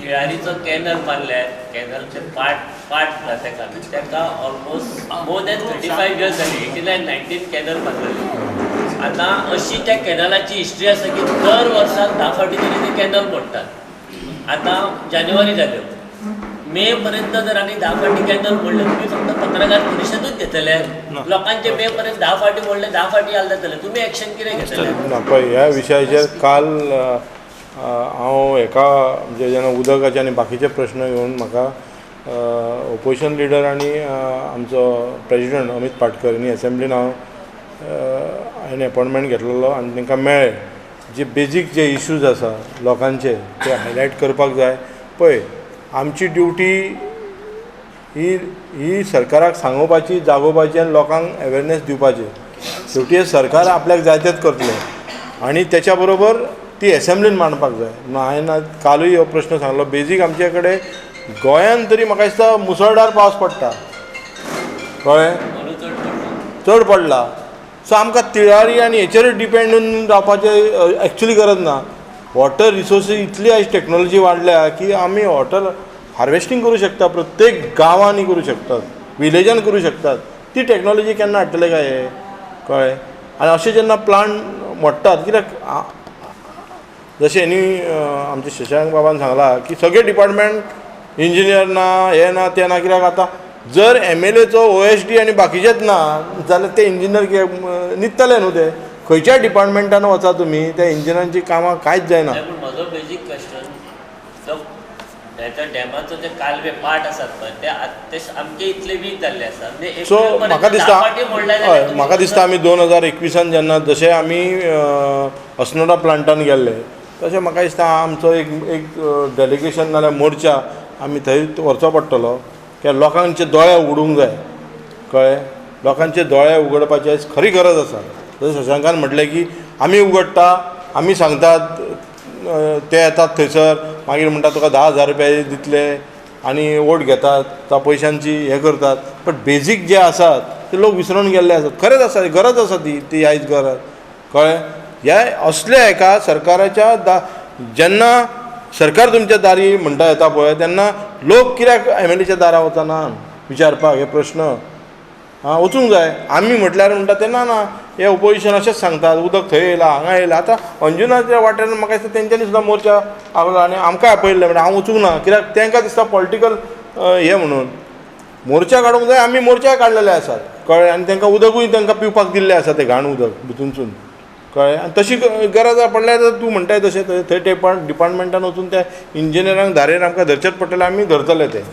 खेळारीचो canal बांदल्यात कॅनलचे part ताका almost more than 35 years जाली 89-19 canal बांदलेली. आतां अशी त्या कॅनलाची हिस्ट्री आसा की दर वर्साक 10 फावटी तरी ते कॅनल मोडटात. आतां जानेवारी जाल्यो, मे पर्यंत जर आनी 10 फावटी कॅनल मोडले तुमी फक्त पत्रकार परिशदूच घेतले. लोकांचे मे पर्यंत 10 फावटी मोडले 10 फावटी हाल जातले, तुमी एक्शन कितें घेतले? ना पळय ह्या विशयाचेर काल हांव एका म्हणजे जेन्ना उदकाचे आनी बाकीचे प्रश्न घेवन म्हाका ओपोजिशन लिडर आनी आमचो प्रेजिडंट अमित पाटकर ह्यांनी एसेंब्लीन हांवें अपॉयंटमेंट घेतलेलो आनी तांकां मेळ्ळें जे बेजीक जे इश्यूज आसा लोकांचे ते हायलायट करपाक जाय. पळय आमची ड्युटी ही सरकाराक सांगोवपाची जागोवपाची आनी लोकांक अवेरनेस दिवपाची. शेवटी सरकार आपल्याक जाय तेच करतले आनी त्याच्या बरोबर ती एसेंब्लीन मांडपाक जाय. हांवें कालूय हो प्रश्न सांगलो बेजीक आमचे कडेन गोंयांत तरी म्हाका दिसता मुसळधार पावस पडटा कळ्ळें, चड पडला. सो आमकां तिळारी आनी हेचेर डिपेंड रावपाचें एक्चुली गरज ना. वॉटर रिसोर्सीस इतली आयज टॅक्नोलॉजी वाडल्या की आमी वॉटर हार्वेस्टींग करूं शकता, प्रत्येक गांवांनी करूं शकतात, विलेजान करूं शकतात. ती टॅक्नोलॉजी केन्ना हाडटले काय हे कळ्ळें. आनी अशें जेन्ना प्लांट मोडटात कित्याक जशें न्ही आमचे शशांक बाबान सांगलां की सगळे डिपार्टमेंट इंजिनियर ना हे ना ते ना. कित्याक आतां जर MLAचो OSD आनी बाकीचेच ना जाल्यार ते इंजिनियर न्हिदतले न्हू ते. खंयच्याय डिपार्टमेंटान वचा तुमी त्या इंजिनियरांची कामां कांयच जायना. पूण म्हजो बेजीक क्वेश्चन डॅमाचो जे कालवे पार्ट आसात पळय ते सामके इतले वीक जाल्ले आसा. सो म्हाका दिसता आमी 2021 जेन्ना जशें आमी अस्नोडा प्लांटान गेल्ले तशें म्हाका दिसता आमचो एक डेलिगेशन नाल्यार मोर्चा आमी थंय व्हरचो पडटलो कित्याक लोकांचे दोळे उगडूंक जाय कळ्ळें. लोकांचे दोळे उगडपाची आयज खरी गरज आसा. जशें शशांकान म्हटलें की आमी उगडटा आमी सांगतात ते येतात थंयसर मागीर म्हणटा तुका 10,000 रुपया दितले आनी वोट घेतात त्या पयशांची हे करतात. बट बेजीक जे आसात ते लोक विसरून गेल्ले आसात. खरेंच आसा गरज आसा ती आयज गरज कळ्ळें. ह्या असल्या एका सरकाराच्या जेन्ना सरकार तुमच्या दारी म्हणटा येता पळय तेन्ना लोक कित्याक MLAच्या दारा वचना विचारपाक हे प्रश्न वचूंक जाय. आमी म्हटल्यार म्हणटा तेन्ना ना हे ओपोजिशन अशेंच सांगतात उदक थंय येयलां हांगा येयलां. आतां अंजुनाच्या वाठारान म्हाका दिसता तेंच्यांनी सुद्दां मोर्चा आगलो आनी आमकां आपयल्ले म्हणजे हांव वचूंक ना कित्याक तांकां दिसता पॉलिटिकल हे म्हणून मोर्चा काडूंक जाय. आमी मोर्चा काडलेले आसात कळ्ळें आनी तांकां उदकूय तांकां पिवपाक दिल्लें आसा तें घाण उदक भितूनसून कळ्ळें. आनी तशी गरज पडल्यार तूं म्हणटाय तशें थंय डिपार्टमेंटान वचून त्या इंजिनियरांक धारेर आमकां धरचेच पडटलें आमी धरतले ते.